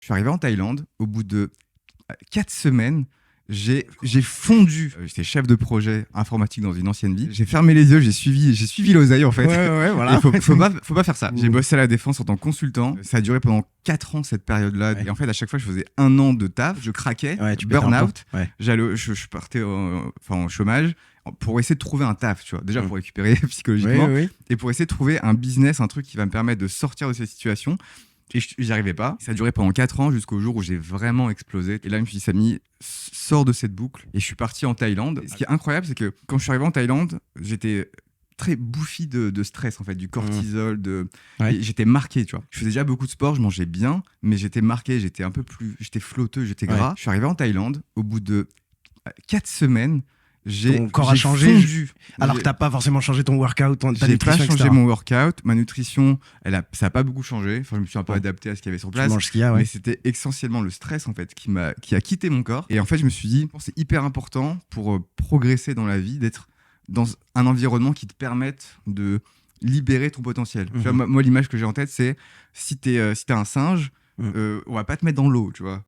Je suis arrivé en Thaïlande, au bout de 4 semaines, j'ai fondu. J'étais chef de projet informatique dans une ancienne vie. J'ai fermé les yeux, j'ai suivi l'oseille en fait. Ouais, voilà. Il faut pas faire ça. J'ai bossé à la Défense en tant que consultant. Ça a duré pendant 4 ans cette période-là. Ouais. Et en fait, à chaque fois, je faisais 1 an de taf. Je craquais, Ouais, tu pétais un burn-out. plomb. Ouais. Je partais en chômage pour essayer de trouver un taf, tu vois. Déjà pour récupérer Oui, psychologiquement oui. et pour essayer de trouver un business, un truc qui va me permettre de sortir de cette situation. Et j'y arrivais pas. Ça a duré pendant 4 ans jusqu'au jour où j'ai vraiment explosé. Et là, je me suis dit, Samy, sors de cette boucle. Et je suis parti en Thaïlande. Et ce qui est incroyable, c'est que quand je suis arrivé en Thaïlande, j'étais très bouffi de stress, en fait, du cortisol. Ouais. Et j'étais marqué, tu vois. Je faisais déjà beaucoup de sport, je mangeais bien, mais j'étais marqué, j'étais flotteux, j'étais gras. Ouais. Je suis arrivé en Thaïlande, au bout de 4 semaines, Ton corps a changé. fondu. Alors que t'as pas forcément changé ton workout, ta J'ai pas nutrition, changé etc. mon workout, ma nutrition, ça a pas beaucoup changé. Enfin, je me suis un peu Ouais. adapté à ce qu'il y avait sur Tu place. manges ce qu'il y a, ouais. Mais c'était essentiellement le stress en fait qui a quitté mon corps. Et en fait, je me suis dit, c'est hyper important pour progresser dans la vie d'être dans un environnement qui te permette de libérer ton potentiel. Tu vois, moi, l'image que j'ai en tête, c'est si t'es un singe, on va pas te mettre dans l'eau, tu vois.